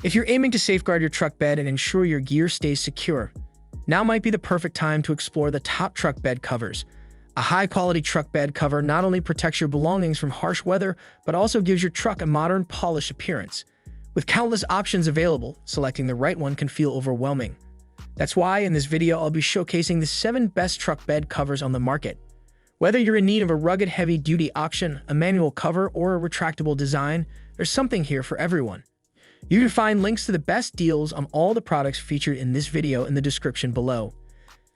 If you're aiming to safeguard your truck bed and ensure your gear stays secure, now might be the perfect time to explore the top truck bed covers. A high-quality truck bed cover not only protects your belongings from harsh weather, but also gives your truck a modern, polished appearance. With countless options available, selecting the right one can feel overwhelming. That's why in this video I'll be showcasing the 7 best truck bed covers on the market. Whether you're in need of a rugged heavy-duty option, a manual cover, or a retractable design, there's something here for everyone. You can find links to the best deals on all the products featured in this video in the description below.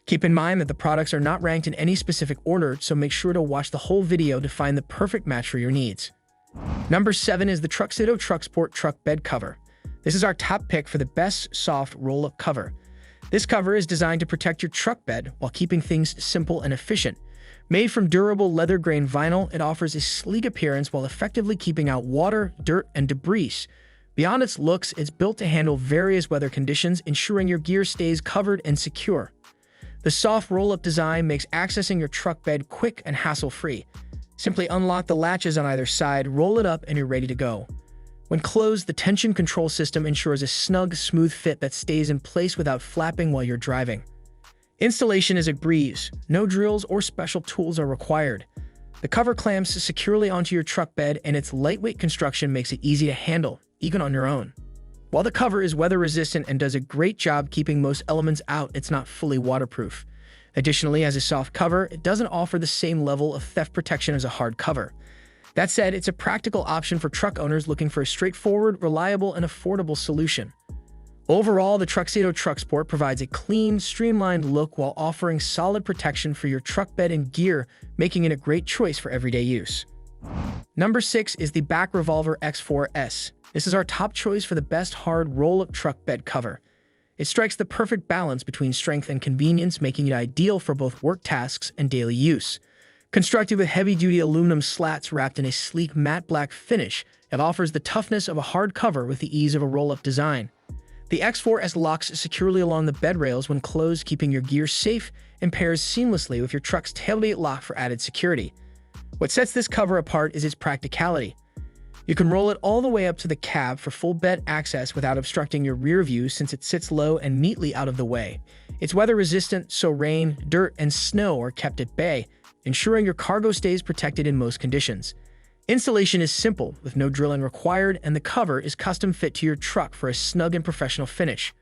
Keep in mind that the products are not ranked in any specific order, so make sure to watch the whole video to find the perfect match for your needs. Number 7 is the TruXedo TruXport Truck Bed Cover. This is our top pick for the best soft roll-up cover. This cover is designed to protect your truck bed while keeping things simple and efficient. Made from durable leather-grain vinyl, it offers a sleek appearance while effectively keeping out water, dirt, and debris. Beyond its looks, it's built to handle various weather conditions, ensuring your gear stays covered and secure. The soft roll-up design makes accessing your truck bed quick and hassle-free. Simply unlock the latches on either side, roll it up, and you're ready to go. When closed, the tension control system ensures a snug, smooth fit that stays in place without flapping while you're driving. Installation is a breeze. No drills or special tools are required. The cover clamps securely onto your truck bed, and its lightweight construction makes it easy to handle, even on your own. While the cover is weather-resistant and does a great job keeping most elements out, it's not fully waterproof. Additionally, as a soft cover, it doesn't offer the same level of theft protection as a hard cover. That said, it's a practical option for truck owners looking for a straightforward, reliable, and affordable solution. Overall, the TruXedo TruXport provides a clean, streamlined look while offering solid protection for your truck bed and gear, making it a great choice for everyday use. Number 6 is the Bak Revolver X4s. This is our top choice for the best hard roll-up truck bed cover. It strikes the perfect balance between strength and convenience, making it ideal for both work tasks and daily use. Constructed with heavy-duty aluminum slats wrapped in a sleek matte black finish, it offers the toughness of a hard cover with the ease of a roll-up design. The X4s locks securely along the bed rails when closed, keeping your gear safe, and pairs seamlessly with your truck's tailgate lock for added security. What sets this cover apart is its practicality. You can roll it all the way up to the cab for full bed access without obstructing your rear view, since it sits low and neatly out of the way. It's weather resistant, so rain, dirt, and snow are kept at bay, ensuring your cargo stays protected in most conditions. Installation is simple, with no drilling required, and the cover is custom fit to your truck for a snug and professional finish.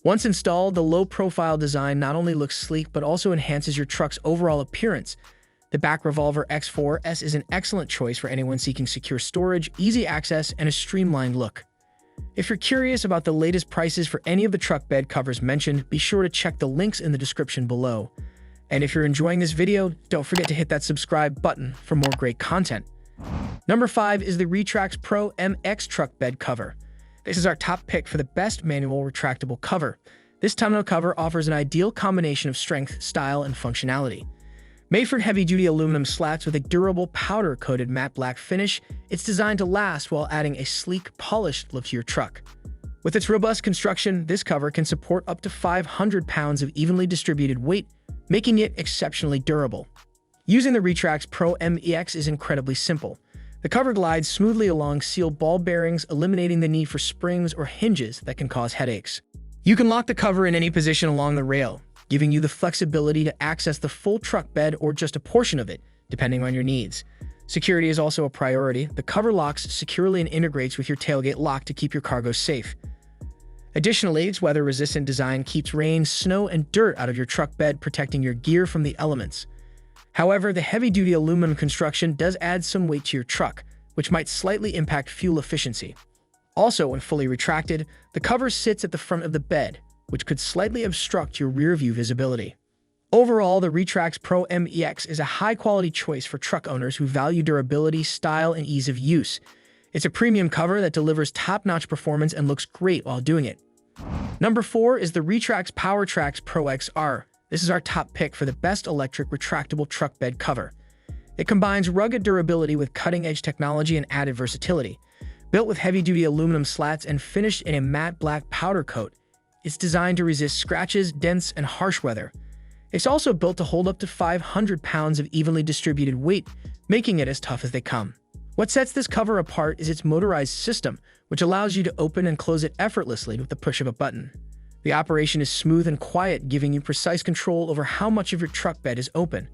Once installed, the low-profile design not only looks sleek but also enhances your truck's overall appearance. The Bak Revolver X4s is an excellent choice for anyone seeking secure storage, easy access, and a streamlined look. If you're curious about the latest prices for any of the truck bed covers mentioned, be sure to check the links in the description below. And if you're enjoying this video, don't forget to hit that subscribe button for more great content. Number 5 is the RetraxPRO MX Truck Bed Cover. This is our top pick for the best manual retractable cover. This tonneau cover offers an ideal combination of strength, style, and functionality. Made from heavy-duty aluminum slats with a durable powder-coated matte black finish, it's designed to last while adding a sleek, polished look to your truck. With its robust construction, this cover can support up to 500 pounds of evenly distributed weight, making it exceptionally durable. Using the RetraxPRO MX is incredibly simple. The cover glides smoothly along sealed ball bearings, eliminating the need for springs or hinges that can cause headaches. You can lock the cover in any position along the rail, giving you the flexibility to access the full truck bed or just a portion of it, depending on your needs. Security is also a priority. The cover locks securely and integrates with your tailgate lock to keep your cargo safe. Additionally, its weather-resistant design keeps rain, snow, and dirt out of your truck bed, protecting your gear from the elements. However, the heavy-duty aluminum construction does add some weight to your truck, which might slightly impact fuel efficiency. Also, when fully retracted, the cover sits at the front of the bed, which could slightly obstruct your rear-view visibility. Overall, the RetraxPRO MX is a high-quality choice for truck owners who value durability, style, and ease of use. It's a premium cover that delivers top-notch performance and looks great while doing it. Number 4 is the Retrax PowertraxPRO XR. This is our top pick for the best electric retractable truck bed cover. It combines rugged durability with cutting-edge technology and added versatility. Built with heavy-duty aluminum slats and finished in a matte black powder coat, it's designed to resist scratches, dents, and harsh weather. It's also built to hold up to 500 pounds of evenly distributed weight, making it as tough as they come. What sets this cover apart is its motorized system, which allows you to open and close it effortlessly with the push of a button. The operation is smooth and quiet, giving you precise control over how much of your truck bed is open.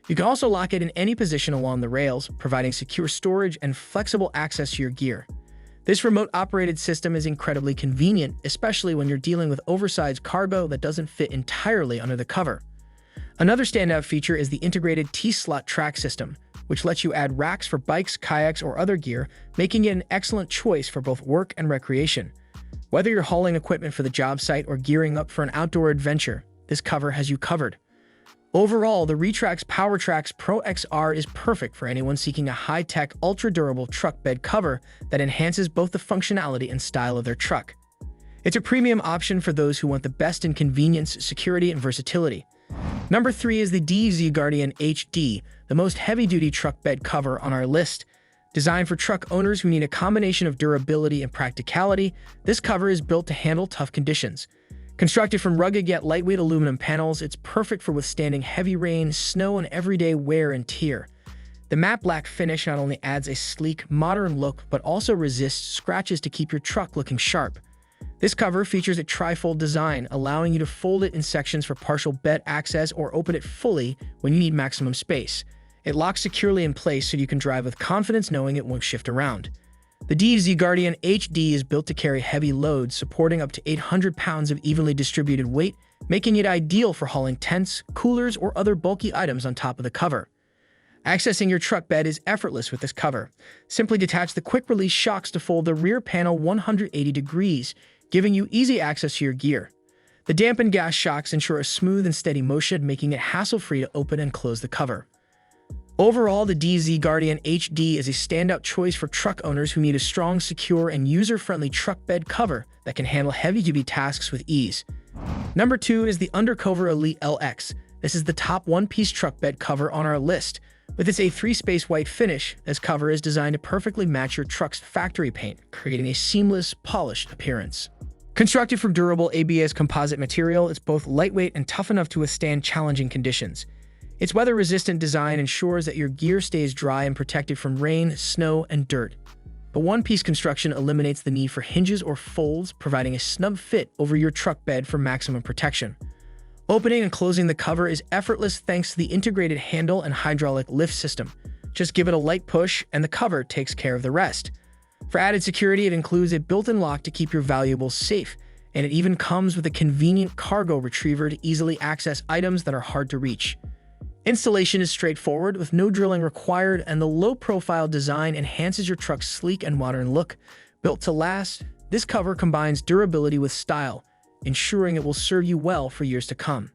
You can also lock it in any position along the rails, providing secure storage and flexible access to your gear. This remote-operated system is incredibly convenient, especially when you're dealing with oversized cargo that doesn't fit entirely under the cover. Another standout feature is the integrated T-slot track system, which lets you add racks for bikes, kayaks, or other gear, making it an excellent choice for both work and recreation. Whether you're hauling equipment for the job site or gearing up for an outdoor adventure, this cover has you covered. Overall, the Retrax PowertraxPRO XR is perfect for anyone seeking a high-tech, ultra-durable truck bed cover that enhances both the functionality and style of their truck. It's a premium option for those who want the best in convenience, security, and versatility. Number 3 is the DZ Guardian HD, the most heavy-duty truck bed cover on our list. Designed for truck owners who need a combination of durability and practicality, this cover is built to handle tough conditions. Constructed from rugged yet lightweight aluminum panels, it's perfect for withstanding heavy rain, snow, and everyday wear and tear. The matte black finish not only adds a sleek, modern look, but also resists scratches to keep your truck looking sharp. This cover features a tri-fold design, allowing you to fold it in sections for partial bed access or open it fully when you need maximum space. It locks securely in place so you can drive with confidence knowing it won't shift around. The DZ Guardian HD is built to carry heavy loads, supporting up to 800 pounds of evenly distributed weight, making it ideal for hauling tents, coolers, or other bulky items on top of the cover. Accessing your truck bed is effortless with this cover. Simply detach the quick-release shocks to fold the rear panel 180 degrees, giving you easy access to your gear. The dampened gas shocks ensure a smooth and steady motion, making it hassle-free to open and close the cover. Overall, the DZ Guardian HD is a standout choice for truck owners who need a strong, secure, and user-friendly truck bed cover that can handle heavy-duty tasks with ease. Number 2 is the UnderCover Elite LX. This is the top one-piece truck bed cover on our list. With its A3-space white finish, this cover is designed to perfectly match your truck's factory paint, creating a seamless, polished appearance. Constructed from durable ABS composite material, it's both lightweight and tough enough to withstand challenging conditions. Its weather-resistant design ensures that your gear stays dry and protected from rain, snow, and dirt. The one-piece construction eliminates the need for hinges or folds, providing a snug fit over your truck bed for maximum protection. Opening and closing the cover is effortless thanks to the integrated handle and hydraulic lift system. Just give it a light push, and the cover takes care of the rest. For added security, it includes a built-in lock to keep your valuables safe, and it even comes with a convenient cargo retriever to easily access items that are hard to reach. Installation is straightforward, with no drilling required, and the low-profile design enhances your truck's sleek and modern look. Built to last, this cover combines durability with style, ensuring it will serve you well for years to come.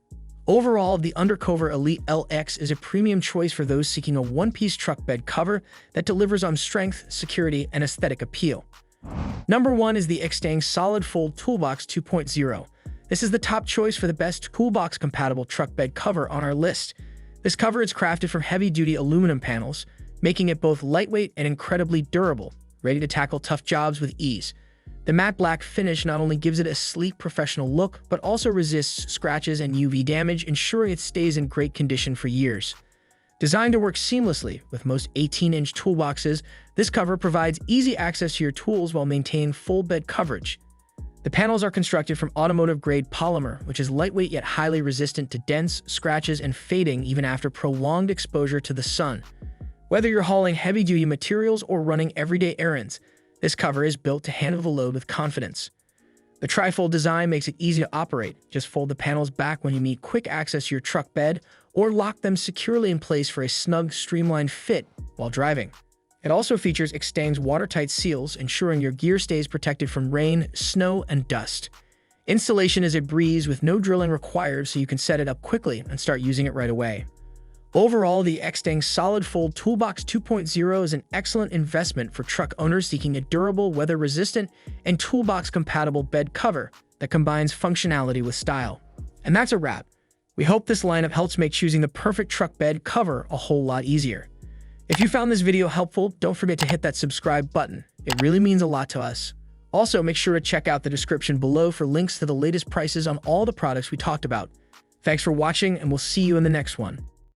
Overall, the UnderCover Elite LX is a premium choice for those seeking a one-piece truck bed cover that delivers on strength, security, and aesthetic appeal. Number 1 is the Extang Solid Fold Toolbox 2.0. This is the top choice for the best toolbox-compatible truck bed cover on our list. This cover is crafted from heavy-duty aluminum panels, making it both lightweight and incredibly durable, ready to tackle tough jobs with ease. The matte black finish not only gives it a sleek, professional look, but also resists scratches and UV damage, ensuring it stays in great condition for years. Designed to work seamlessly with most 18-inch toolboxes, this cover provides easy access to your tools while maintaining full bed coverage. The panels are constructed from automotive-grade polymer, which is lightweight yet highly resistant to dents, scratches, and fading even after prolonged exposure to the sun. Whether you're hauling heavy-duty materials or running everyday errands, this cover is built to handle the load with confidence. The tri-fold design makes it easy to operate. Just fold the panels back when you need quick access to your truck bed, or lock them securely in place for a snug, streamlined fit while driving. It also features Extang's watertight seals, ensuring your gear stays protected from rain, snow, and dust. Installation is a breeze with no drilling required, so you can set it up quickly and start using it right away. Overall, the Extang Solid Fold Toolbox 2.0 is an excellent investment for truck owners seeking a durable, weather-resistant, and toolbox-compatible bed cover that combines functionality with style. And that's a wrap. We hope this lineup helps make choosing the perfect truck bed cover a whole lot easier. If you found this video helpful, don't forget to hit that subscribe button. It really means a lot to us. Also, make sure to check out the description below for links to the latest prices on all the products we talked about. Thanks for watching, and we'll see you in the next one.